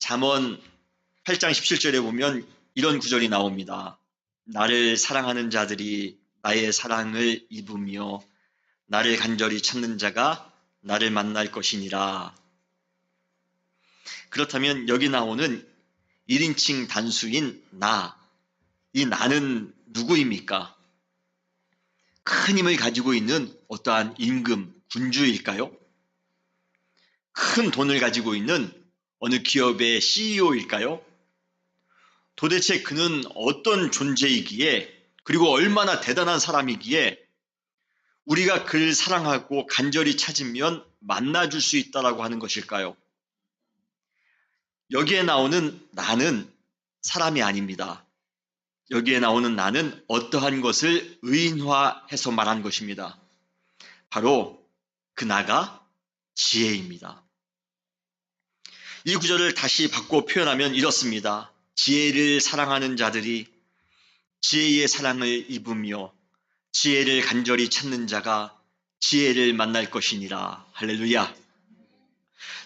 잠언 8장 17절에 보면 이런 구절이 나옵니다. 나를 사랑하는 자들이 나의 사랑을 입으며 나를 간절히 찾는 자가 나를 만날 것이니라. 그렇다면 여기 나오는 1인칭 단수인 나, 이 나는 누구입니까? 큰 힘을 가지고 있는 어떠한 임금, 군주일까요? 큰 돈을 가지고 있는 어느 기업의 CEO일까요? 도대체 그는 어떤 존재이기에, 그리고 얼마나 대단한 사람이기에 우리가 그를 사랑하고 간절히 찾으면 만나줄 수 있다라고 하는 것일까요? 여기에 나오는 나는 사람이 아닙니다. 여기에 나오는 나는 어떠한 것을 의인화해서 말한 것입니다. 바로 그 나가 지혜입니다. 이 구절을 다시 바꿔 표현하면 이렇습니다. 지혜를 사랑하는 자들이 지혜의 사랑을 입으며 지혜를 간절히 찾는 자가 지혜를 만날 것이니라. 할렐루야.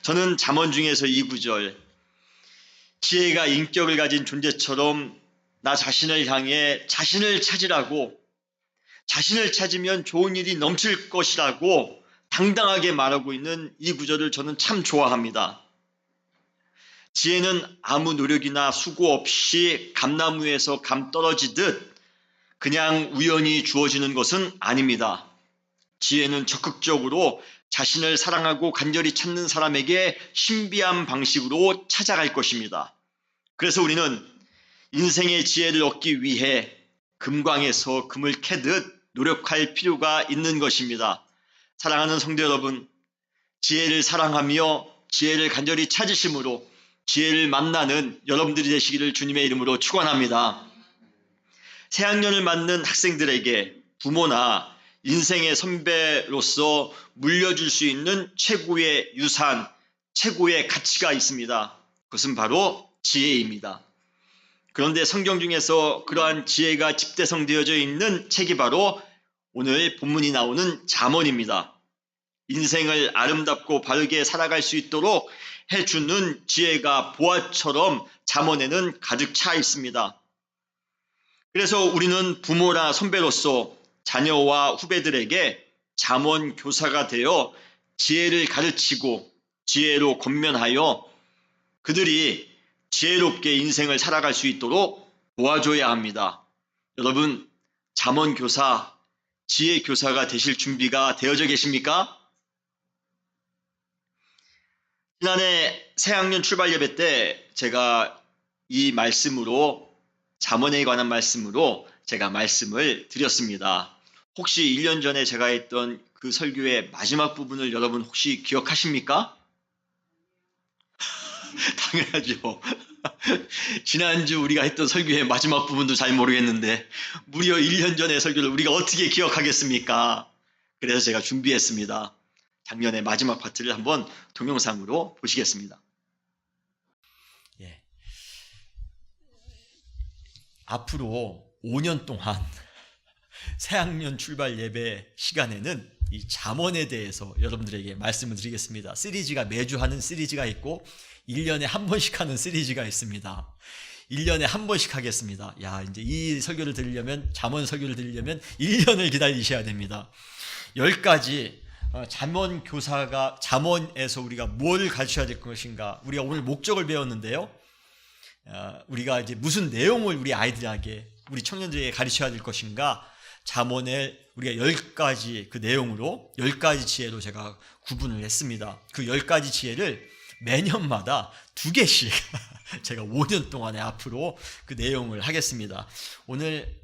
저는 잠언 중에서 이 구절, 지혜가 인격을 가진 존재처럼 나 자신을 향해 자신을 찾으라고, 자신을 찾으면 좋은 일이 넘칠 것이라고 당당하게 말하고 있는 이 구절을 저는 참 좋아합니다. 지혜는 아무 노력이나 수고 없이 감나무에서 감 떨어지듯 그냥 우연히 주어지는 것은 아닙니다. 지혜는 적극적으로 자신을 사랑하고 간절히 찾는 사람에게 신비한 방식으로 찾아갈 것입니다. 그래서 우리는 인생의 지혜를 얻기 위해 금광에서 금을 캐듯 노력할 필요가 있는 것입니다. 사랑하는 성도 여러분, 지혜를 사랑하며 지혜를 간절히 찾으심으로 지혜를 만나는 여러분들이 되시기를 주님의 이름으로 축원합니다. 새학년을 맞는 학생들에게 부모나 인생의 선배로서 물려줄 수 있는 최고의 유산, 최고의 가치가 있습니다. 그것은 바로 지혜입니다. 그런데 성경 중에서 그러한 지혜가 집대성되어져 있는 책이 바로 오늘 본문이 나오는 잠언입니다. 인생을 아름답고 바르게 살아갈 수 있도록 해주는 지혜가 보화처럼 잠언에는 가득 차 있습니다. 그래서 우리는 부모나 선배로서 자녀와 후배들에게 잠언 교사가 되어 지혜를 가르치고 지혜로 권면하여 그들이 지혜롭게 인생을 살아갈 수 있도록 도와줘야 합니다. 여러분, 잠언 교사, 지혜 교사가 되실 준비가 되어져 계십니까? 지난해 새학년 출발 예배 때 제가 이 말씀으로, 잠언에 관한 말씀으로 제가 말씀을 드렸습니다. 혹시 1년 전에 제가 했던 그 설교의 마지막 부분을 여러분 혹시 기억하십니까? 당연하죠. 지난주 우리가 했던 설교의 마지막 부분도 잘 모르겠는데 무려 1년 전의 설교를 우리가 어떻게 기억하겠습니까? 그래서 제가 준비했습니다. 작년의 마지막 파트를 한번 동영상으로 보시겠습니다. 앞으로 5년 동안 새학년 출발 예배 시간에는 이 잠언에 대해서 여러분들에게 말씀을 드리겠습니다. 시리즈가 매주 하는 시리즈가 있고 1년에 한 번씩 하는 시리즈가 있습니다. 1년에 한 번씩 하겠습니다. 이제 이 설교를 들으려면, 잠언 설교를 들으려면 1년을 기다리셔야 됩니다. 10가지 잠언 교사가, 잠언에서 우리가 뭘 가르쳐야 될 것인가, 우리가 오늘 목적을 배웠는데요. 우리가 이제 무슨 내용을 우리 아이들에게, 우리 청년들에게 가르쳐야 될 것인가, 잠언에 우리가 10가지 그 내용으로 10가지 지혜로 제가 구분을 했습니다. 그 10가지 지혜를 매년마다 2개씩 제가 5년 동안에 앞으로 그 내용을 하겠습니다. 오늘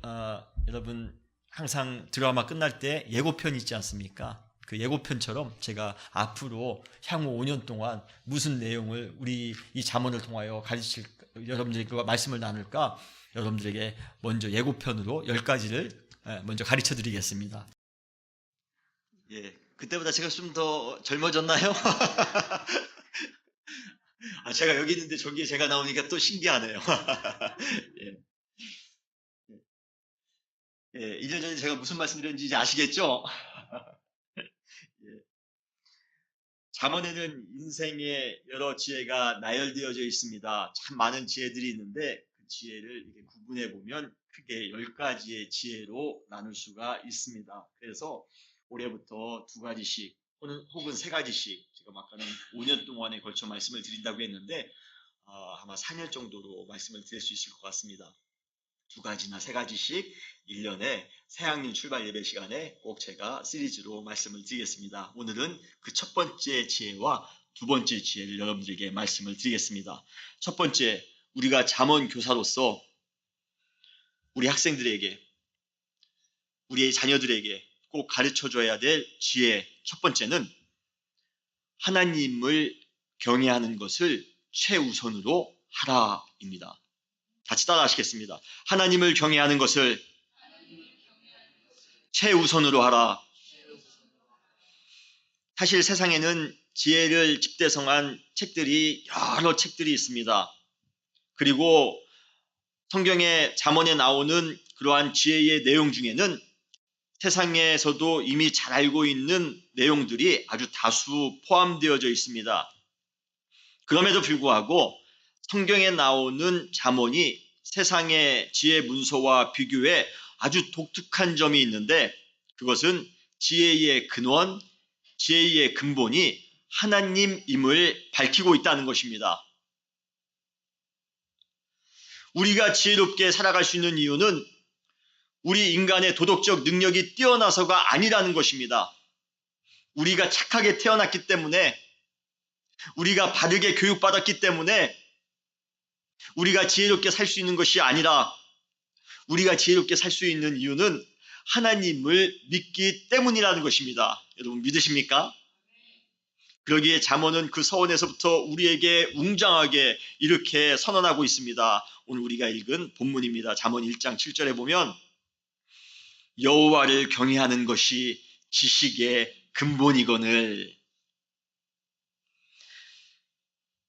여러분 항상 드라마 끝날 때 예고편 있지 않습니까? 그 예고편처럼 제가 앞으로 향후 5년 동안 무슨 내용을 우리 이 잠언을 통하여 가르칠, 여러분들과 말씀을 나눌까, 여러분들에게 먼저 예고편으로 10가지를 먼저 가르쳐 드리겠습니다. 그때보다 제가 좀 더 젊어졌나요? 제가 여기 있는데 저기에 제가 나오니까 또 신기하네요. 1년 전에 제가 무슨 말씀 드렸는지 이제 아시겠죠? 잠언에는 인생의 여러 지혜가 나열되어져 있습니다. 참 많은 지혜들이 있는데 그 지혜를 이렇게 구분해 보면 크게 10가지의 지혜로 나눌 수가 있습니다. 그래서 올해부터 2가지씩 혹은 3가지씩 제가 아까는 5년 동안에 걸쳐 말씀을 드린다고 했는데 아마 4년 정도로 말씀을 드릴 수 있을 것 같습니다. 2가지나 3가지씩 1년에 새학년 출발 예배 시간에 꼭 제가 시리즈로 말씀을 드리겠습니다. 오늘은 그 첫 번째 지혜와 2번째 지혜를 여러분들에게 말씀을 드리겠습니다. 첫 번째, 우리가 잠언 교사로서 우리 학생들에게, 우리의 자녀들에게 꼭 가르쳐줘야 될 지혜 첫 번째는 하나님을 경외하는 것을 최우선으로 하라입니다. 같이 따라 하시겠습니다. 하나님을 경외하는 것을 최우선으로 하라. 사실 세상에는 지혜를 집대성한 책들이 여러 책들이 있습니다. 그리고 성경의 잠언에 나오는 그러한 지혜의 내용 중에는 세상에서도 이미 잘 알고 있는 내용들이 아주 다수 포함되어져 있습니다. 그럼에도 불구하고 성경에 나오는 잠언이 세상의 지혜 문서와 비교해 아주 독특한 점이 있는데 그것은 지혜의 근원, 지혜의 근본이 하나님임을 밝히고 있다는 것입니다. 우리가 지혜롭게 살아갈 수 있는 이유는 우리 인간의 도덕적 능력이 뛰어나서가 아니라는 것입니다. 우리가 착하게 태어났기 때문에, 우리가 바르게 교육받았기 때문에 우리가 지혜롭게 살 수 있는 것이 아니라 우리가 지혜롭게 살 수 있는 이유는 하나님을 믿기 때문이라는 것입니다. 여러분 믿으십니까? 그러기에 잠언은 그 서원에서부터 우리에게 웅장하게 이렇게 선언하고 있습니다. 오늘 우리가 읽은 본문입니다. 잠언 1장 7절에 보면 여호와를 경외하는 것이 지식의 근본이거늘.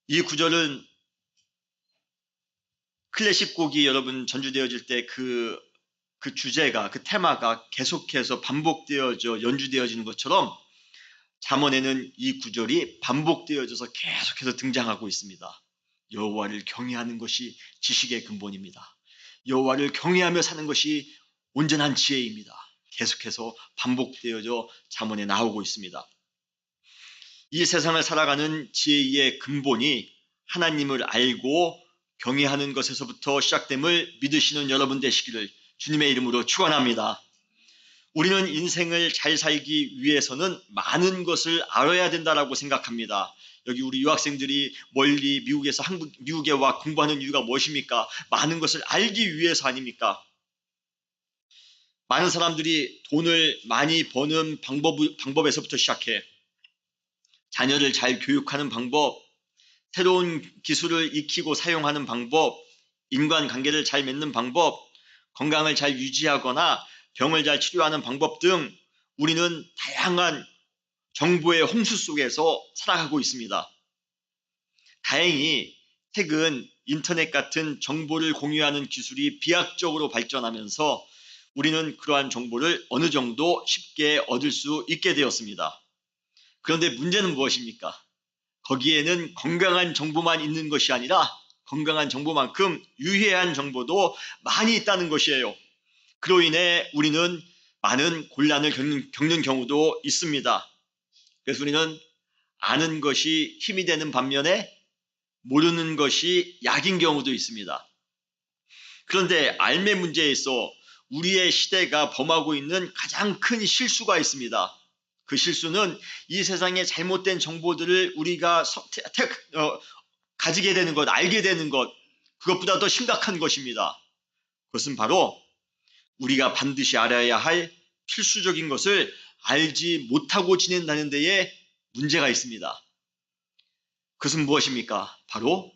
이 구절은 클래식 곡이 여러분 전주되어질 때 그 주제가, 그 테마가 계속해서 반복되어져 연주되어지는 것처럼 잠언에는 이 구절이 반복되어져서 계속해서 등장하고 있습니다. 여호와를 경외하는 것이 지식의 근본입니다. 여호와를 경외하며 사는 것이 온전한 지혜입니다. 계속해서 반복되어져 잠언에 나오고 있습니다. 이 세상을 살아가는 지혜의 근본이 하나님을 알고 경외하는 것에서부터 시작됨을 믿으시는 여러분 되시기를 주님의 이름으로 축원합니다. 우리는 인생을 잘 살기 위해서는 많은 것을 알아야 된다라고 생각합니다. 여기 우리 유학생들이 멀리 미국에 와 공부하는 이유가 무엇입니까? 많은 것을 알기 위해서 아닙니까? 많은 사람들이 돈을 많이 버는 방법에서부터 시작해 자녀를 잘 교육하는 방법, 새로운 기술을 익히고 사용하는 방법, 인간관계를 잘 맺는 방법, 건강을 잘 유지하거나 병을 잘 치료하는 방법 등 우리는 다양한 정보의 홍수 속에서 살아가고 있습니다. 다행히 최근 인터넷 같은 정보를 공유하는 기술이 비약적으로 발전하면서 우리는 그러한 정보를 어느 정도 쉽게 얻을 수 있게 되었습니다. 그런데 문제는 무엇입니까? 거기에는 건강한 정보만 있는 것이 아니라 건강한 정보만큼 유해한 정보도 많이 있다는 것이에요. 그로 인해 우리는 많은 곤란을 겪는 경우도 있습니다. 그래서 우리는 아는 것이 힘이 되는 반면에 모르는 것이 약인 경우도 있습니다. 그런데 알매 문제에 있어 우리의 시대가 범하고 있는 가장 큰 실수가 있습니다. 그 실수는 이 세상의 잘못된 정보들을 우리가 가지게 되는 것, 알게 되는 것, 그것보다 더 심각한 것입니다. 그것은 바로 우리가 반드시 알아야 할 필수적인 것을 알지 못하고 지낸다는 데에 문제가 있습니다. 그것은 무엇입니까? 바로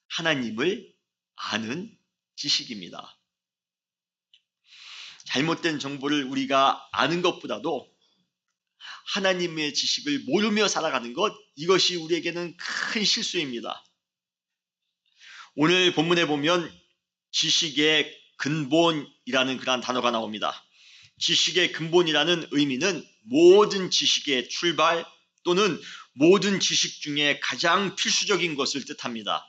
하나님을 아는 지식입니다. 잘못된 정보를 우리가 아는 것보다도 하나님의 지식을 모르며 살아가는 것, 이것이 우리에게는 큰 실수입니다. 오늘 본문에 보면 지식의 근본이라는 그러한 단어가 나옵니다. 지식의 근본이라는 의미는 모든 지식의 출발, 또는 모든 지식 중에 가장 필수적인 것을 뜻합니다.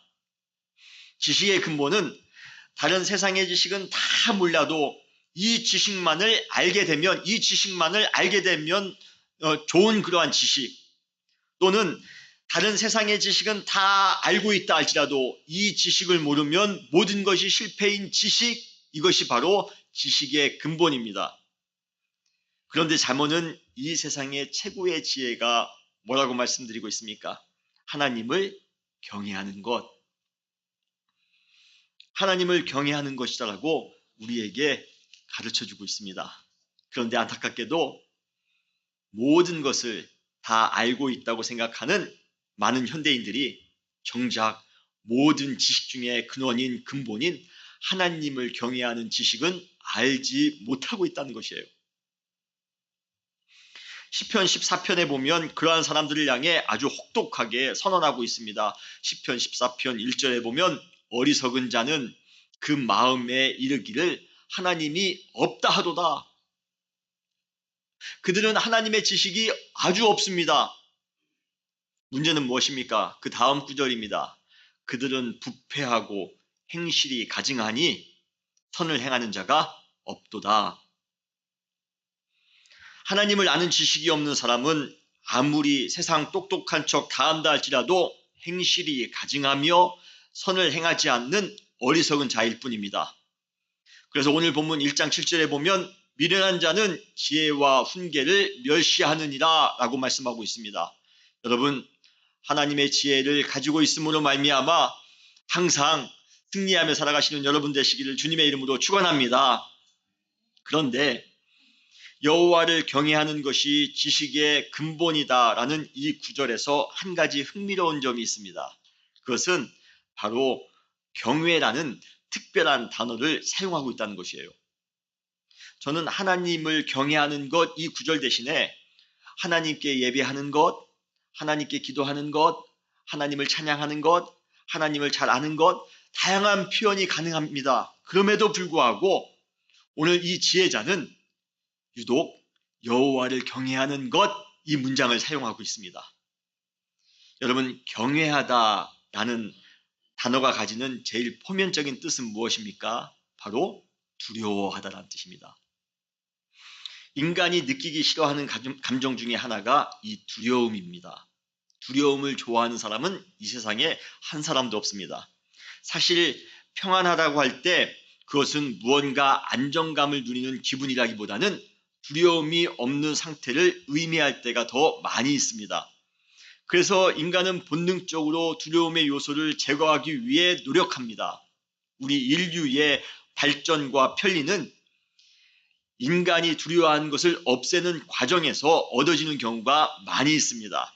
지식의 근본은 다른 세상의 지식은 다 몰라도 이 지식만을 알게 되면 좋은 그러한 지식, 또는 다른 세상의 지식은 다 알고 있다 할지라도 이 지식을 모르면 모든 것이 실패인 지식, 이것이 바로 지식의 근본입니다. 그런데 잠언은 이 세상의 최고의 지혜가 뭐라고 말씀드리고 있습니까? 하나님을 경외하는 것. 하나님을 경외하는 것이라고 우리에게 가르쳐주고 있습니다. 그런데 안타깝게도 모든 것을 다 알고 있다고 생각하는 많은 현대인들이 정작 모든 지식 중에 근본인 하나님을 경외하는 지식은 알지 못하고 있다는 것이에요. 시편 14편에 보면 그러한 사람들을 향해 아주 혹독하게 선언하고 있습니다. 시편 14편 1절에 보면 어리석은 자는 그 마음에 이르기를 하나님이 없다 하도다. 그들은 하나님의 지식이 아주 없습니다. 문제는 무엇입니까? 그 다음 구절입니다. 그들은 부패하고 행실이 가증하니 선을 행하는 자가 없도다. 하나님을 아는 지식이 없는 사람은 아무리 세상 똑똑한 척 다한다 할지라도 행실이 가증하며 선을 행하지 않는 어리석은 자일 뿐입니다. 그래서 오늘 본문 1장 7절에 보면 미련한 자는 지혜와 훈계를 멸시하느니라 라고 말씀하고 있습니다. 여러분, 하나님의 지혜를 가지고 있음으로 말미암아 항상 승리하며 살아가시는 여러분 되시기를 주님의 이름으로 축원합니다. 그런데 여호와를 경외하는 것이 지식의 근본이다라는 이 구절에서 한 가지 흥미로운 점이 있습니다. 그것은 바로 경외라는 특별한 단어를 사용하고 있다는 것이에요. 저는 하나님을 경외하는 것, 이 구절 대신에 하나님께 예배하는 것, 하나님께 기도하는 것, 하나님을 찬양하는 것, 하나님을 잘 아는 것, 다양한 표현이 가능합니다. 그럼에도 불구하고 오늘 이 지혜자는 유독 여호와를 경외하는 것, 이 문장을 사용하고 있습니다. 여러분, 경외하다라는 단어가 가지는 제일 표면적인 뜻은 무엇입니까? 바로 두려워하다라는 뜻입니다. 인간이 느끼기 싫어하는 감정 중에 하나가 이 두려움입니다. 두려움을 좋아하는 사람은 이 세상에 한 사람도 없습니다. 사실 평안하다고 할 때 그것은 무언가 안정감을 누리는 기분이라기보다는 두려움이 없는 상태를 의미할 때가 더 많이 있습니다. 그래서 인간은 본능적으로 두려움의 요소를 제거하기 위해 노력합니다. 우리 인류의 발전과 편리는 인간이 두려워하는 것을 없애는 과정에서 얻어지는 경우가 많이 있습니다.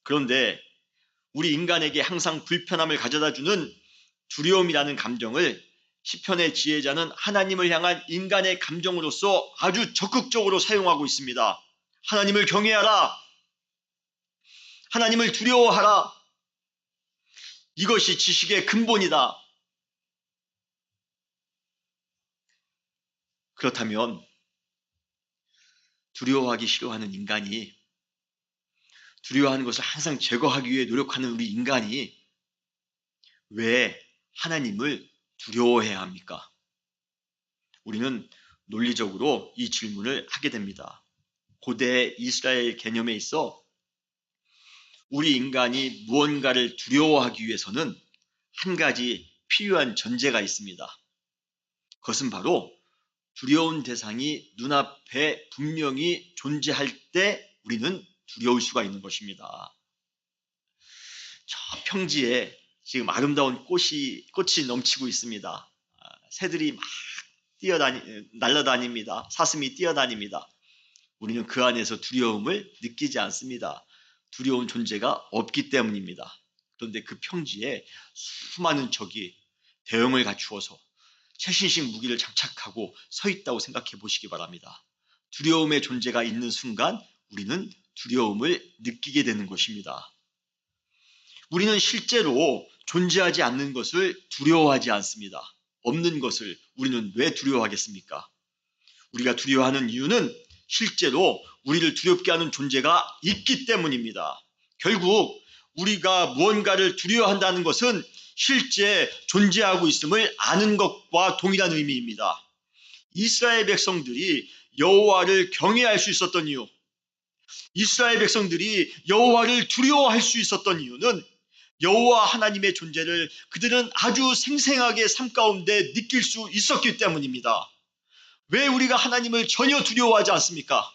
그런데 우리 인간에게 항상 불편함을 가져다주는 두려움이라는 감정을 시편의 지혜자는 하나님을 향한 인간의 감정으로서 아주 적극적으로 사용하고 있습니다. 하나님을 경외하라. 하나님을 두려워하라. 이것이 지식의 근본이다. 그렇다면 두려워하기 싫어하는 인간이, 두려워하는 것을 항상 제거하기 위해 노력하는 우리 인간이 왜 하나님을 두려워해야 합니까? 우리는 논리적으로 이 질문을 하게 됩니다. 고대 이스라엘 개념에 있어 우리 인간이 무언가를 두려워하기 위해서는 한 가지 필요한 전제가 있습니다. 그것은 바로 두려운 대상이 눈앞에 분명히 존재할 때 우리는 두려울 수가 있는 것입니다. 저 평지에 지금 아름다운 꽃이 넘치고 있습니다. 새들이 막 날아다닙니다. 사슴이 뛰어다닙니다. 우리는 그 안에서 두려움을 느끼지 않습니다. 두려운 존재가 없기 때문입니다. 그런데 그 평지에 수많은 적이 대형을 갖추어서 최신식 무기를 장착하고 서 있다고 생각해 보시기 바랍니다. 두려움의 존재가 있는 순간 우리는 두려움을 느끼게 되는 것입니다. 우리는 실제로 존재하지 않는 것을 두려워하지 않습니다. 없는 것을 우리는 왜 두려워하겠습니까? 우리가 두려워하는 이유는 실제로 우리를 두렵게 하는 존재가 있기 때문입니다. 결국 우리가 무언가를 두려워한다는 것은 실제 존재하고 있음을 아는 것과 동일한 의미입니다. 이스라엘 백성들이 여호와를 경외할 수 있었던 이유, 이스라엘 백성들이 여호와를 두려워할 수 있었던 이유는 여호와 하나님의 존재를 그들은 아주 생생하게 삶 가운데 느낄 수 있었기 때문입니다. 왜 우리가 하나님을 전혀 두려워하지 않습니까?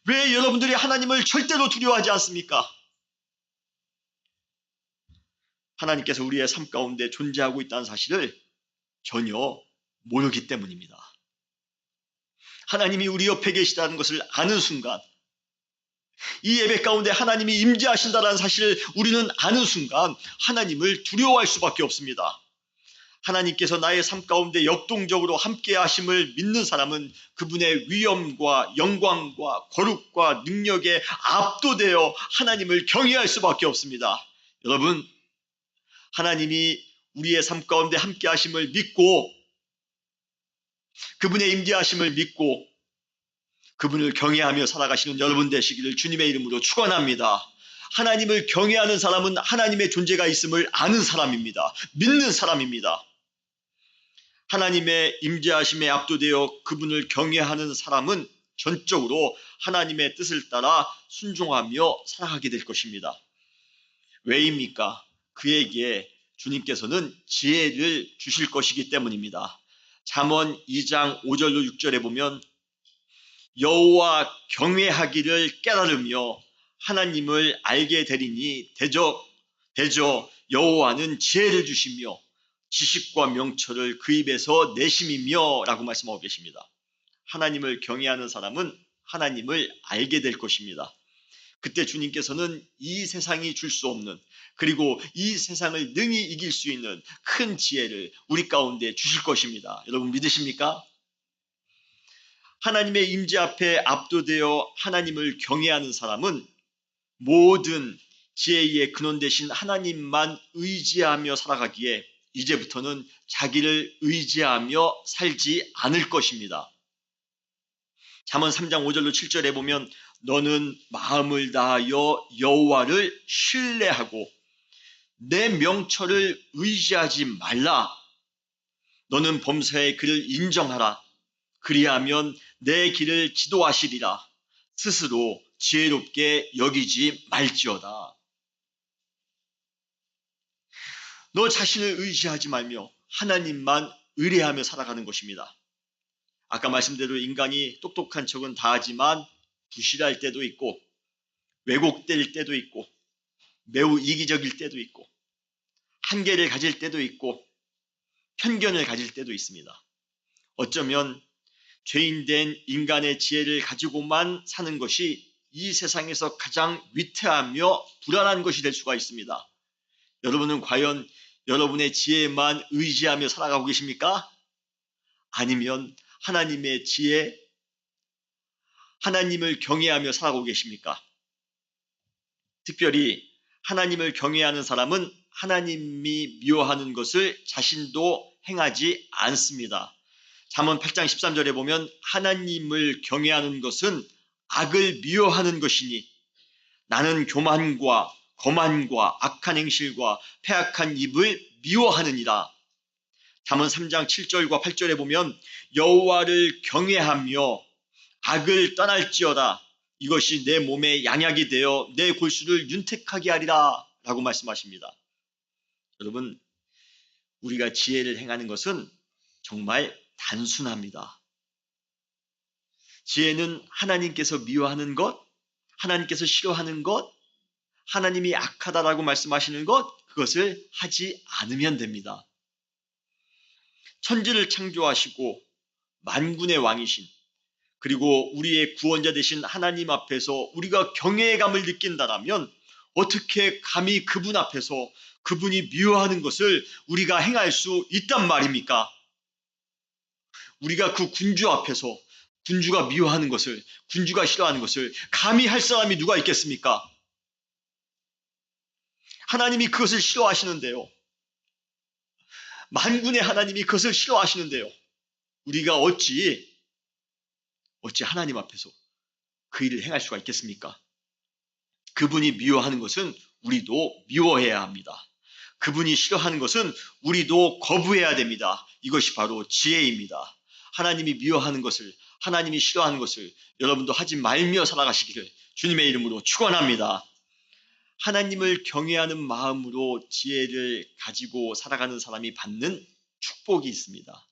왜 여러분들이 하나님을 절대로 두려워하지 않습니까? 하나님께서 우리의 삶 가운데 존재하고 있다는 사실을 전혀 모르기 때문입니다. 하나님이 우리 옆에 계시다는 것을 아는 순간, 이 예배 가운데 하나님이 임재하신다는 사실을 우리는 아는 순간 하나님을 두려워할 수밖에 없습니다. 하나님께서 나의 삶 가운데 역동적으로 함께 하심을 믿는 사람은 그분의 위엄과 영광과 거룩과 능력에 압도되어 하나님을 경외할 수밖에 없습니다. 여러분, 하나님이 우리의 삶 가운데 함께 하심을 믿고 그분의 임재하심을 믿고 그분을 경외하며 살아가시는 여러분 되시기를 주님의 이름으로 축원합니다. 하나님을 경외하는 사람은 하나님의 존재가 있음을 아는 사람입니다. 믿는 사람입니다. 하나님의 임재하심에 압도되어 그분을 경외하는 사람은 전적으로 하나님의 뜻을 따라 순종하며 살아가게 될 것입니다. 왜입니까? 그에게 주님께서는 지혜를 주실 것이기 때문입니다. 잠언 2장 5절로 6절에 보면 여호와 경외하기를 깨달으며 하나님을 알게 되리니 대저 여호와는 지혜를 주시며 지식과 명철을 그 입에서 내심이며 라고 말씀하고 계십니다. 하나님을 경외하는 사람은 하나님을 알게 될 것입니다. 그때 주님께서는 이 세상이 줄 수 없는, 그리고 이 세상을 능히 이길 수 있는 큰 지혜를 우리 가운데 주실 것입니다. 여러분 믿으십니까? 하나님의 임재 앞에 압도되어 하나님을 경외하는 사람은 모든 지혜의 근원 되신 하나님만 의지하며 살아가기에 이제부터는 자기를 의지하며 살지 않을 것입니다. 잠언 3장 5절로 7절에 보면 너는 마음을 다하여 여호와를 신뢰하고 내 명철을 의지하지 말라. 너는 범사에 그를 인정하라. 그리하면 내 길을 지도하시리라. 스스로 지혜롭게 여기지 말지어다. 너 자신을 의지하지 말며 하나님만 의뢰하며 살아가는 것입니다. 아까 말씀대로 인간이 똑똑한 척은 다 하지만 부실할 때도 있고 왜곡될 때도 있고 매우 이기적일 때도 있고 한계를 가질 때도 있고 편견을 가질 때도 있습니다. 어쩌면 죄인된 인간의 지혜를 가지고만 사는 것이 이 세상에서 가장 위태하며 불안한 것이 될 수가 있습니다. 여러분은 과연 여러분의 지혜만 의지하며 살아가고 계십니까? 아니면 하나님의 지혜, 하나님을 경외하며 살아가고 계십니까? 특별히 하나님을 경외하는 사람은 하나님이 미워하는 것을 자신도 행하지 않습니다. 잠언 8장 13절에 보면 하나님을 경외하는 것은 악을 미워하는 것이니 나는 교만과 거만과 악한 행실과 패악한 입을 미워하느니라. 잠언 3장 7절과 8절에 보면 여호와를 경외하며 악을 떠날지어다. 이것이 내 몸에 양약이 되어 내 골수를 윤택하게 하리라 라고 말씀하십니다. 여러분, 우리가 지혜를 행하는 것은 정말 단순합니다. 지혜는 하나님께서 미워하는 것, 하나님께서 싫어하는 것, 하나님이 악하다라고 말씀하시는 것, 그것을 하지 않으면 됩니다. 천지를 창조하시고 만군의 왕이신, 그리고 우리의 구원자 되신 하나님 앞에서 우리가 경외감을 느낀다면 어떻게 감히 그분 앞에서 그분이 미워하는 것을 우리가 행할 수 있단 말입니까? 우리가 그 군주 앞에서 군주가 미워하는 것을, 군주가 싫어하는 것을 감히 할 사람이 누가 있겠습니까? 하나님이 그것을 싫어하시는데요. 만군의 하나님이 그것을 싫어하시는데요. 우리가 어찌 어찌 하나님 앞에서 그 일을 행할 수가 있겠습니까? 그분이 미워하는 것은 우리도 미워해야 합니다. 그분이 싫어하는 것은 우리도 거부해야 됩니다. 이것이 바로 지혜입니다. 하나님이 미워하는 것을, 하나님이 싫어하는 것을 여러분도 하지 말며 살아가시기를 주님의 이름으로 축원합니다. 하나님을 경외하는 마음으로 지혜를 가지고 살아가는 사람이 받는 축복이 있습니다.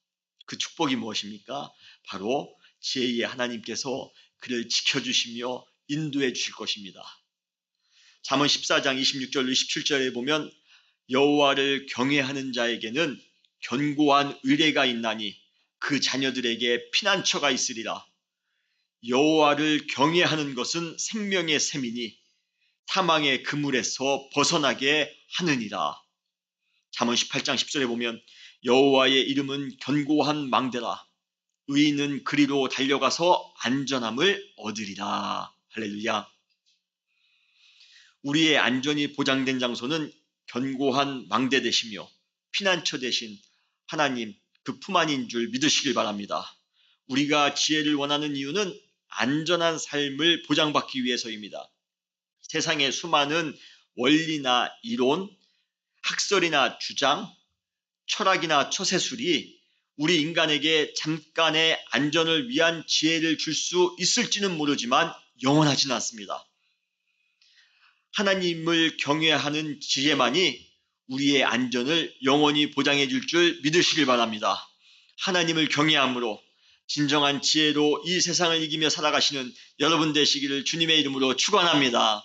그 축복이 무엇입니까? 바로 지혜의 하나님께서 그를 지켜주시며 인도해 주실 것입니다. 잠언 14장 26절 27절에 보면 여호와를 경외하는 자에게는 견고한 의뢰가 있나니 그 자녀들에게 피난처가 있으리라. 여호와를 경외하는 것은 생명의 샘이니 사망의 그물에서 벗어나게 하느니라. 잠언 18장 10절에 보면 여호와의 이름은 견고한 망대라. 의인은 그리로 달려가서 안전함을 얻으리라. 할렐루야. 우리의 안전이 보장된 장소는 견고한 망대 되시며 피난처 되신 하나님 그 품 안인 줄 믿으시길 바랍니다. 우리가 지혜를 원하는 이유는 안전한 삶을 보장받기 위해서입니다. 세상의 수많은 원리나 이론, 학설이나 주장, 철학이나 처세술이 우리 인간에게 잠깐의 안전을 위한 지혜를 줄 수 있을지는 모르지만 영원하지는 않습니다. 하나님을 경외하는 지혜만이 우리의 안전을 영원히 보장해 줄 줄 믿으시길 바랍니다. 하나님을 경외함으로 진정한 지혜로 이 세상을 이기며 살아가시는 여러분 되시기를 주님의 이름으로 축원합니다.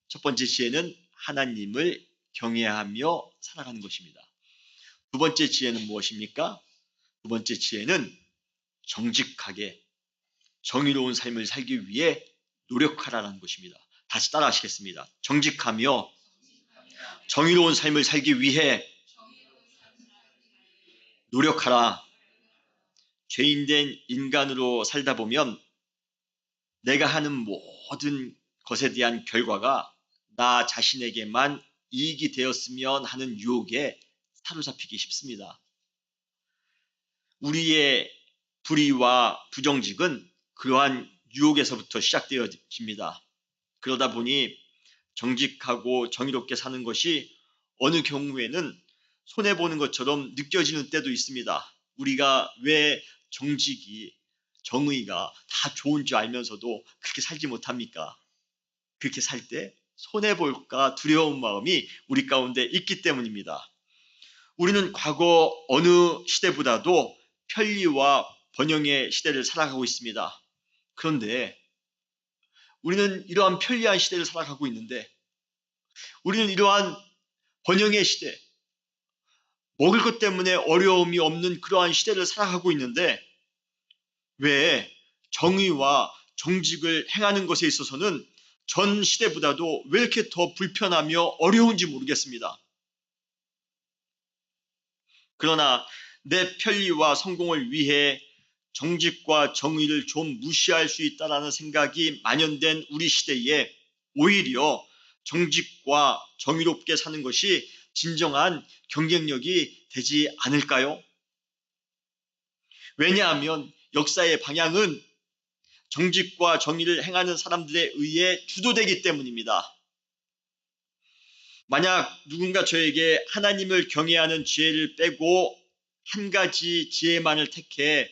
첫 번째 지혜는 하나님을 경외하며 살아가는 것입니다. 두 번째 지혜는 무엇입니까? 두 번째 지혜는 정직하게 정의로운 삶을 살기 위해 노력하라는 것입니다. 다시 따라 하시겠습니다. 정직하며 정의로운 삶을 살기 위해 노력하라. 죄인된 인간으로 살다 보면 내가 하는 모든 것에 대한 결과가 나 자신에게만 이익이 되었으면 하는 유혹에 사로잡히기 쉽습니다. 우리의 불의와 부정직은 그러한 유혹에서부터 시작되어집니다. 그러다 보니 정직하고 정의롭게 사는 것이 어느 경우에는 손해보는 것처럼 느껴지는 때도 있습니다. 우리가 왜 정직이, 정의가 다 좋은 줄 알면서도 그렇게 살지 못합니까? 그렇게 살 때 손해볼까 두려운 마음이 우리 가운데 있기 때문입니다. 우리는 과거 어느 시대보다도 편리와 번영의 시대를 살아가고 있습니다. 그런데 우리는 이러한 편리한 시대를 살아가고 있는데 우리는 이러한 번영의 시대, 먹을 것 때문에 어려움이 없는 그러한 시대를 살아가고 있는데 왜 정의와 정직을 행하는 것에 있어서는 전 시대보다도 왜 이렇게 더 불편하며 어려운지 모르겠습니다. 그러나 내 편리와 성공을 위해 정직과 정의를 좀 무시할 수 있다는 생각이 만연된 우리 시대에 오히려 정직과 정의롭게 사는 것이 진정한 경쟁력이 되지 않을까요? 왜냐하면 역사의 방향은 정직과 정의를 행하는 사람들에 의해 주도되기 때문입니다. 만약 누군가 저에게 하나님을 경외하는 지혜를 빼고 한 가지 지혜만을 택해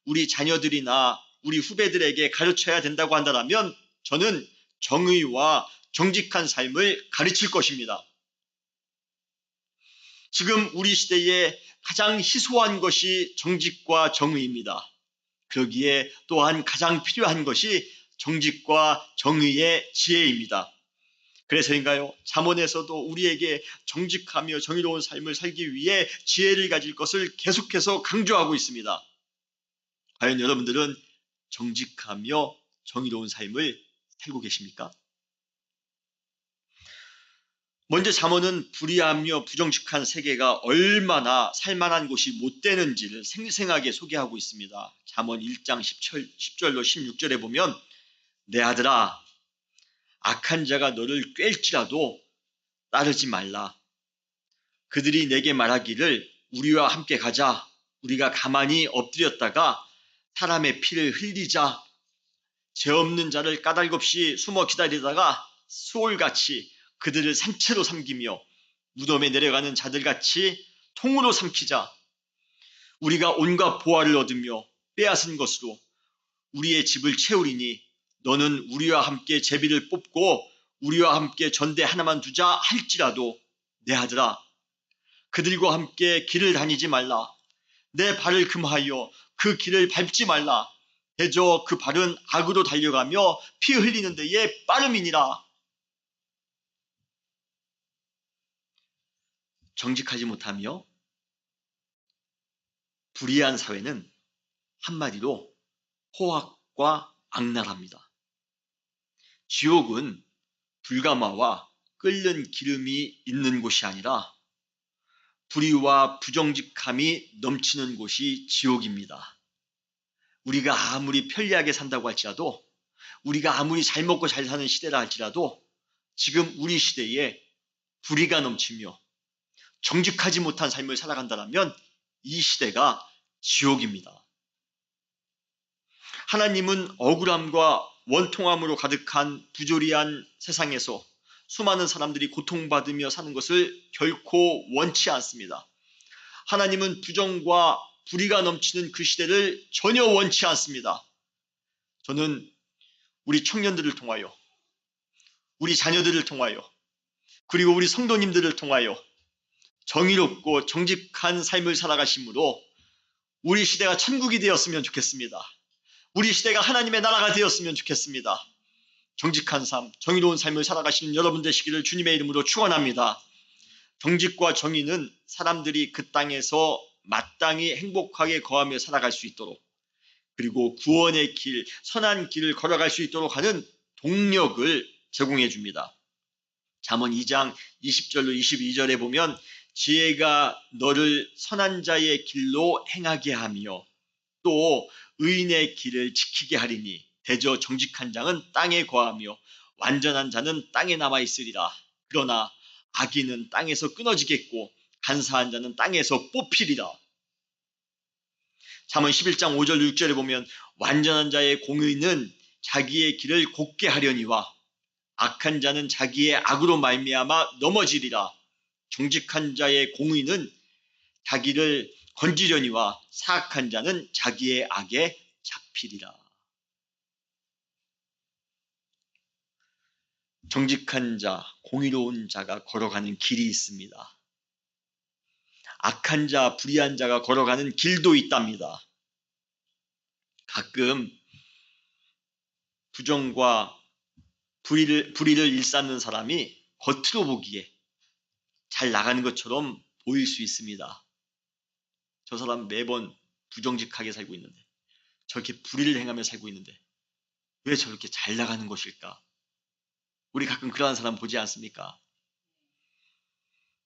우리 자녀들이나 우리 후배들에게 가르쳐야 된다고 한다면 저는 정의와 정직한 삶을 가르칠 것입니다. 지금 우리 시대에 가장 희소한 것이 정직과 정의입니다. 그러기에 또한 가장 필요한 것이 정직과 정의의 지혜입니다. 그래서인가요? 잠언에서도 우리에게 정직하며 정의로운 삶을 살기 위해 지혜를 가질 것을 계속해서 강조하고 있습니다. 과연 여러분들은 정직하며 정의로운 삶을 살고 계십니까? 먼저 잠언은 불의하며 부정직한 세계가 얼마나 살만한 곳이 못 되는지를 생생하게 소개하고 있습니다. 잠언 1장 10절로 16절에 보면 내 아들아 악한 자가 너를 꿰일지라도 따르지 말라. 그들이 내게 말하기를 우리와 함께 가자. 우리가 가만히 엎드렸다가 사람의 피를 흘리자 죄 없는 자를 까닭없이 숨어 기다리다가 수올같이 그들을 산채로 삼기며 무덤에 내려가는 자들같이 통으로 삼키자. 우리가 온갖 보화를 얻으며 빼앗은 것으로 우리의 집을 채우리니 너는 우리와 함께 제비를 뽑고 우리와 함께 전대 하나만 두자 할지라도 내 아들아 그들과 함께 길을 다니지 말라. 내 발을 금하여 그 길을 밟지 말라. 대저 그 발은 악으로 달려가며 피 흘리는 데에 빠름이니라. 정직하지 못하며 불의한 사회는 한마디로 포악과 악랄합니다. 지옥은 불가마와 끓는 기름이 있는 곳이 아니라 불의와 부정직함이 넘치는 곳이 지옥입니다. 우리가 아무리 편리하게 산다고 할지라도, 우리가 아무리 잘 먹고 잘 사는 시대라 할지라도 지금 우리 시대에 불의가 넘치며 정직하지 못한 삶을 살아간다면 이 시대가 지옥입니다. 하나님은 억울함과 원통함으로 가득한 부조리한 세상에서 수많은 사람들이 고통받으며 사는 것을 결코 원치 않습니다. 하나님은 부정과 불의가 넘치는 그 시대를 전혀 원치 않습니다. 저는 우리 청년들을 통하여, 우리 자녀들을 통하여, 그리고 우리 성도님들을 통하여 정의롭고 정직한 삶을 살아가심으로 우리 시대가 천국이 되었으면 좋겠습니다. 우리 시대가 하나님의 나라가 되었으면 좋겠습니다. 정직한 삶, 정의로운 삶을 살아가시는 여러분 되시기를 주님의 이름으로 축원합니다. 정직과 정의는 사람들이 그 땅에서 마땅히 행복하게 거하며 살아갈 수 있도록, 그리고 구원의 길, 선한 길을 걸어갈 수 있도록 하는 동력을 제공해 줍니다. 잠언 2장 20절로 22절에 보면 지혜가 너를 선한 자의 길로 행하게 하며 또 의인의 길을 지키게 하리니 대저 정직한 자는 땅에 거하며 완전한 자는 땅에 남아 있으리라. 그러나 악인은 땅에서 끊어지겠고 간사한 자는 땅에서 뽑히리라. 잠언 11장 5절 6절에 보면 완전한 자의 공의는 자기의 길을 곧게 하려니와 악한 자는 자기의 악으로 말미암아 넘어지리라. 정직한 자의 공의는 자기를 건지려니와 사악한 자는 자기의 악에 잡히리라. 정직한 자, 공의로운 자가 걸어가는 길이 있습니다. 악한 자, 불의한 자가 걸어가는 길도 있답니다. 가끔 부정과 불의를 일삼는 사람이 겉으로 보기에 잘 나가는 것처럼 보일 수 있습니다. 저 사람 매번 부정직하게 살고 있는데, 저렇게 불의를 행하며 살고 있는데 왜 저렇게 잘 나가는 것일까? 우리 가끔 그러한 사람 보지 않습니까?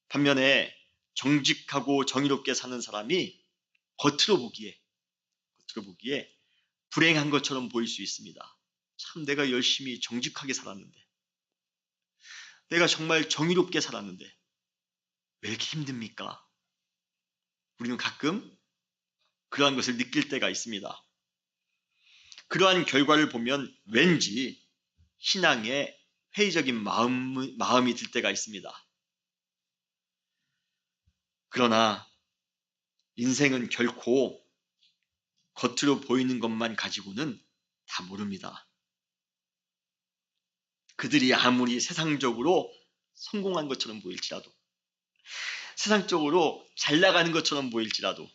반면에 정직하고 정의롭게 사는 사람이 겉으로 보기에 불행한 것처럼 보일 수 있습니다. 참 내가 열심히 정직하게 살았는데, 내가 정말 정의롭게 살았는데 왜 이렇게 힘듭니까? 우리는 가끔 그러한 것을 느낄 때가 있습니다. 그러한 결과를 보면 왠지 신앙에 회의적인 마음이 들 때가 있습니다. 그러나 인생은 결코 겉으로 보이는 것만 가지고는 다 모릅니다. 그들이 아무리 세상적으로 성공한 것처럼 보일지라도, 세상적으로 잘 나가는 것처럼 보일지라도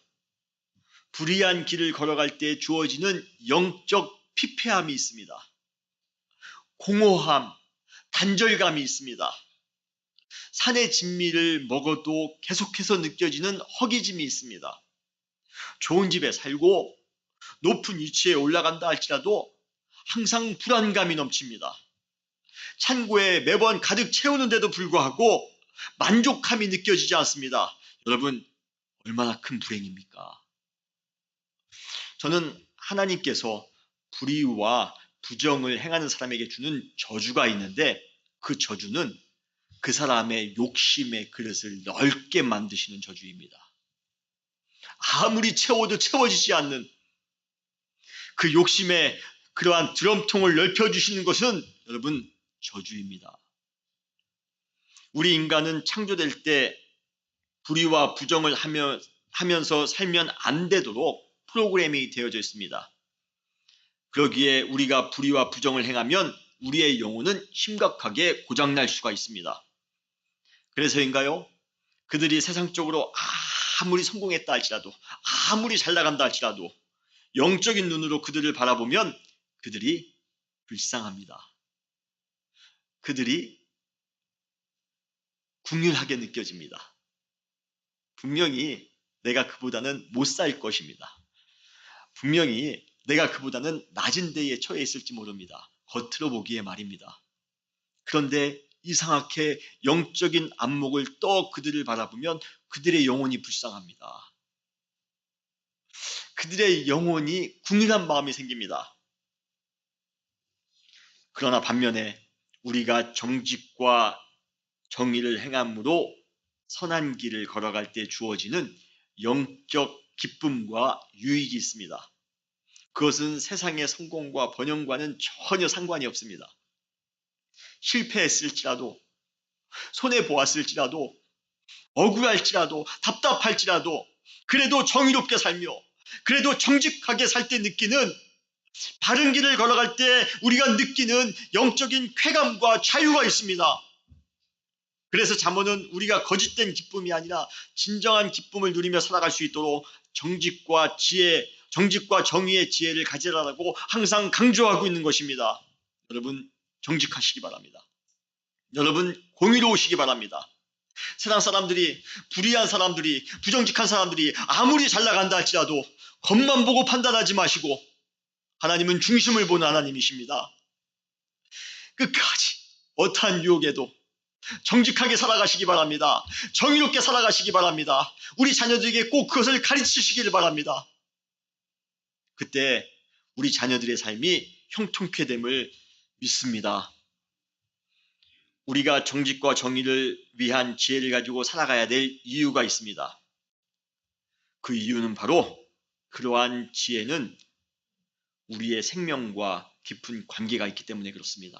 불의한 길을 걸어갈 때 주어지는 영적 피폐함이 있습니다. 공허함, 단절감이 있습니다. 산의 진미를 먹어도 계속해서 느껴지는 허기짐이 있습니다. 좋은 집에 살고 높은 위치에 올라간다 할지라도 항상 불안감이 넘칩니다. 창고에 매번 가득 채우는데도 불구하고 만족함이 느껴지지 않습니다. 여러분, 얼마나 큰 불행입니까? 저는 하나님께서 불의와 부정을 행하는 사람에게 주는 저주가 있는데, 그 저주는 그 사람의 욕심의 그릇을 넓게 만드시는 저주입니다. 아무리 채워도 채워지지 않는, 그 욕심의 그러한 드럼통을 넓혀주시는 것은 여러분 저주입니다. 우리 인간은 창조될 때 불의와 부정을 하면서 살면 안 되도록 프로그래밍이 되어져 있습니다. 그러기에 우리가 불의와 부정을 행하면 우리의 영혼은 심각하게 고장날 수가 있습니다. 그래서인가요? 그들이 세상적으로 아무리 성공했다 할지라도, 아무리 잘 나간다 할지라도 영적인 눈으로 그들을 바라보면 그들이 불쌍합니다. 그들이 궁휼하게 느껴집니다. 분명히 내가 그보다는 못 살 것입니다. 분명히 내가 그보다는 낮은 데에 처해 있을지 모릅니다. 겉으로 보기에 말입니다. 그런데 이상하게 영적인 안목을 떠 그들을 바라보면 그들의 영혼이 불쌍합니다. 그들의 영혼이 궁휼한 마음이 생깁니다. 그러나 반면에 우리가 정직과 정의를 행함으로 선한 길을 걸어갈 때 주어지는 영적 기쁨과 유익이 있습니다. 그것은 세상의 성공과 번영과는 전혀 상관이 없습니다. 실패했을지라도, 손해보았을지라도, 억울할지라도, 답답할지라도, 그래도 정의롭게 살며 그래도 정직하게 살 때 느끼는, 바른 길을 걸어갈 때 우리가 느끼는 영적인 쾌감과 자유가 있습니다. 그래서 잠언은 우리가 거짓된 기쁨이 아니라 진정한 기쁨을 누리며 살아갈 수 있도록 정직과 정의의 지혜를 가지라고 항상 강조하고 있는 것입니다. 여러분 정직하시기 바랍니다. 여러분 공의로우시기 바랍니다. 세상 사람들이, 불의한 사람들이, 부정직한 사람들이 아무리 잘 나간다 할지라도 겉만 보고 판단하지 마시고 하나님은 중심을 보는 하나님이십니다. 끝까지 어떠한 유혹에도 정직하게 살아가시기 바랍니다. 정의롭게 살아가시기 바랍니다. 우리 자녀들에게 꼭 그것을 가르치시기를 바랍니다. 그때 우리 자녀들의 삶이 형통케 됨을 믿습니다. 우리가 정직과 정의를 위한 지혜를 가지고 살아가야 될 이유가 있습니다. 그 이유는 바로 그러한 지혜는 우리의 생명과 깊은 관계가 있기 때문에 그렇습니다.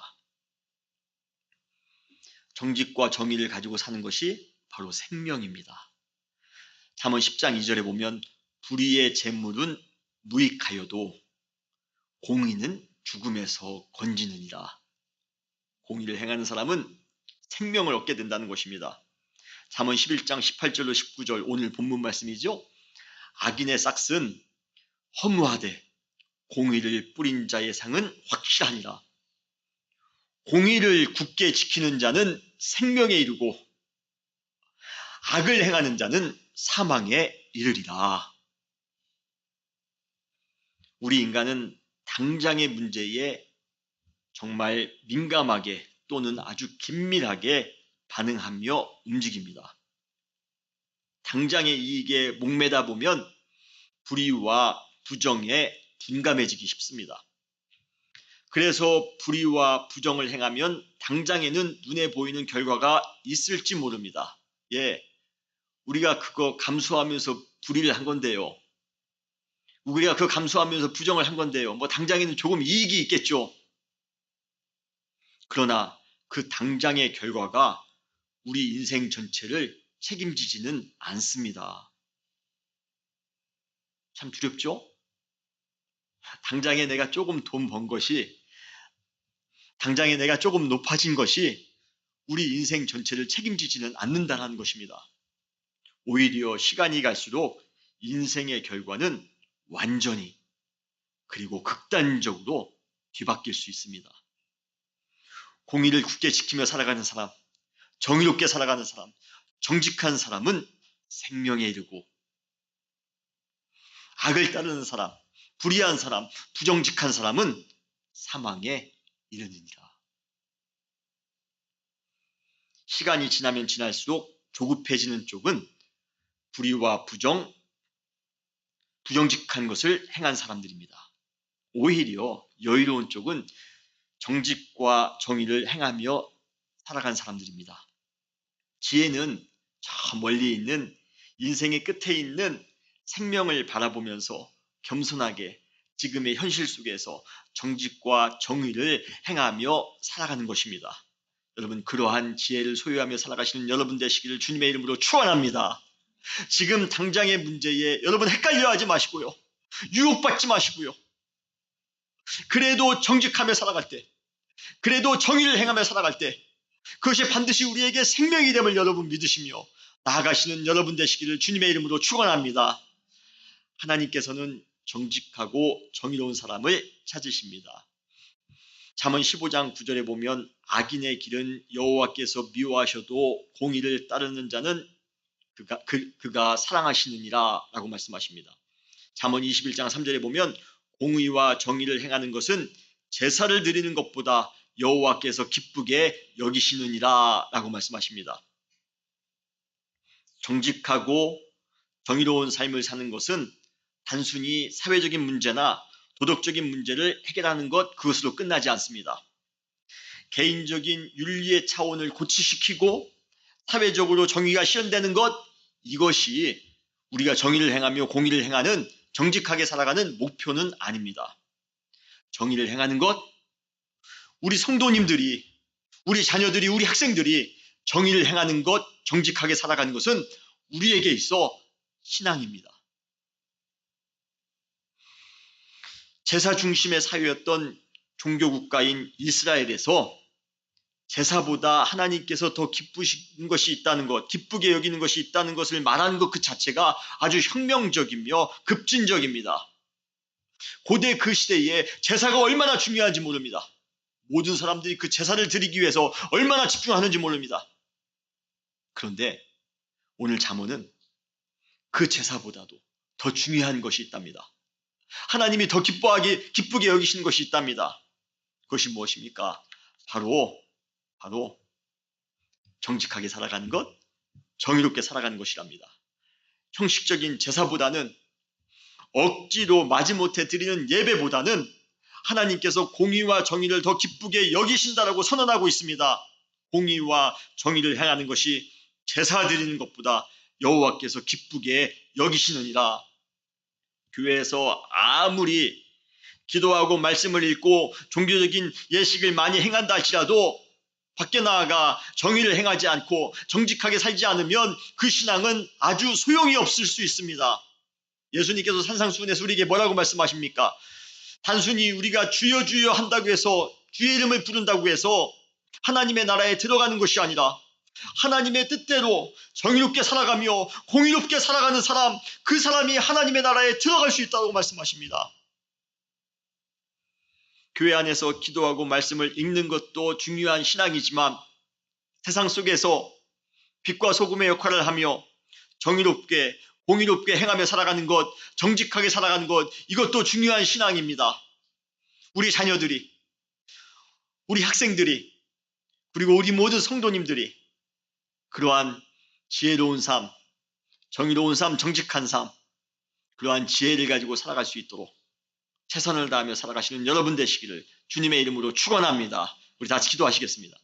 정직과 정의를 가지고 사는 것이 바로 생명입니다. 잠언 10장 2절에 보면 불의의 재물은 무익하여도 공의는 죽음에서 건지느니라. 공의를 행하는 사람은 생명을 얻게 된다는 것입니다. 잠언 11장 18절로 19절 오늘 본문 말씀이죠. 악인의 싹은 허무하되 공의를 뿌린 자의 상은 확실하니라. 공의를 굳게 지키는 자는 생명에 이르고 악을 행하는 자는 사망에 이르리라. 우리 인간은 당장의 문제에 정말 민감하게 또는 아주 긴밀하게 반응하며 움직입니다. 당장의 이익에 목매다 보면 불의와 부정에 둔감해지기 쉽습니다. 그래서 불의와 부정을 행하면 당장에는 눈에 보이는 결과가 있을지 모릅니다. 우리가 그거 감수하면서 불의를 한 건데요. 우리가 그거 감수하면서 부정을 한 건데요. 당장에는 조금 이익이 있겠죠. 그러나 그 당장의 결과가 우리 인생 전체를 책임지지는 않습니다. 참 두렵죠? 당장에 내가 조금 돈 번 것이, 당장에 내가 조금 높아진 것이 우리 인생 전체를 책임지지는 않는다는 것입니다. 오히려 시간이 갈수록 인생의 결과는 완전히 그리고 극단적으로 뒤바뀔 수 있습니다. 공의를 굳게 지키며 살아가는 사람, 정의롭게 살아가는 사람, 정직한 사람은 생명에 이르고 악을 따르는 사람, 불의한 사람, 부정직한 사람은 사망에 이르느니라. 시간이 지나면 지날수록 조급해지는 쪽은 불의와 부정직한 것을 행한 사람들입니다. 오히려 여유로운 쪽은 정직과 정의를 행하며 살아간 사람들입니다. 지혜는 저 멀리 있는 인생의 끝에 있는 생명을 바라보면서 겸손하게 지금의 현실 속에서 정직과 정의를 행하며 살아가는 것입니다. 여러분, 그러한 지혜를 소유하며 살아가시는 여러분 되시기를 주님의 이름으로 축원합니다. 지금 당장의 문제에 여러분 헷갈려하지 마시고요. 유혹받지 마시고요. 그래도 정직하며 살아갈 때, 그래도 정의를 행하며 살아갈 때 그것이 반드시 우리에게 생명이 됨을 여러분 믿으시며 나아가시는 여러분 되시기를 주님의 이름으로 축원합니다. 하나님께서는 정직하고 정의로운 사람을 찾으십니다. 잠언 15장 9절에 보면 악인의 길은 여호와께서 미워하셔도 공의를 따르는 자는 그가 사랑하시느니라 라고 말씀하십니다. 잠언 21장 3절에 보면 공의와 정의를 행하는 것은 제사를 드리는 것보다 여호와께서 기쁘게 여기시느니라 라고 말씀하십니다. 정직하고 정의로운 삶을 사는 것은 단순히 사회적인 문제나 도덕적인 문제를 해결하는 것, 그것으로 끝나지 않습니다. 개인적인 윤리의 차원을 고취시키고 사회적으로 정의가 실현되는 것, 이것이 우리가 정의를 행하며 공의를 행하는 정직하게 살아가는 목표는 아닙니다. 정의를 행하는 것, 우리 성도님들이, 우리 자녀들이, 우리 학생들이 정의를 행하는 것, 정직하게 살아가는 것은 우리에게 있어 신앙입니다. 제사 중심의 사회였던 종교국가인 이스라엘에서 제사보다 하나님께서 더 기쁘신 것이 있다는 것, 기쁘게 여기는 것이 있다는 것을 말하는 것 그 자체가 아주 혁명적이며 급진적입니다. 고대 그 시대에 제사가 얼마나 중요한지 모릅니다. 모든 사람들이 그 제사를 드리기 위해서 얼마나 집중하는지 모릅니다. 그런데 오늘 잠언은 그 제사보다도 더 중요한 것이 있답니다. 하나님이 더 기쁘게 여기시는 것이 있답니다. 그것이 무엇입니까? 바로 정직하게 살아가는 것, 정의롭게 살아가는 것이랍니다. 형식적인 제사보다는, 억지로 마지못해 드리는 예배보다는 하나님께서 공의와 정의를 더 기쁘게 여기신다라고 선언하고 있습니다. 공의와 정의를 행하는 것이 제사 드리는 것보다 여호와께서 기쁘게 여기시느니라. 교회에서 아무리 기도하고 말씀을 읽고 종교적인 예식을 많이 행한다 할지라도 밖에 나아가 정의를 행하지 않고 정직하게 살지 않으면 그 신앙은 아주 소용이 없을 수 있습니다. 예수님께서 산상수훈에서 우리에게 뭐라고 말씀하십니까? 단순히 우리가 주여 주여 한다고 해서, 주의 이름을 부른다고 해서 하나님의 나라에 들어가는 것이 아니라 하나님의 뜻대로 정의롭게 살아가며 공의롭게 살아가는 사람, 그 사람이 하나님의 나라에 들어갈 수 있다고 말씀하십니다. 교회 안에서 기도하고 말씀을 읽는 것도 중요한 신앙이지만 세상 속에서 빛과 소금의 역할을 하며 정의롭게 공의롭게 행하며 살아가는 것, 정직하게 살아가는 것, 이것도 중요한 신앙입니다. 우리 자녀들이, 우리 학생들이, 그리고 우리 모든 성도님들이 그러한 지혜로운 삶, 정의로운 삶, 정직한 삶, 그러한 지혜를 가지고 살아갈 수 있도록 최선을 다하며 살아가시는 여러분 되시기를 주님의 이름으로 축원합니다. 우리 다 같이 기도하시겠습니다.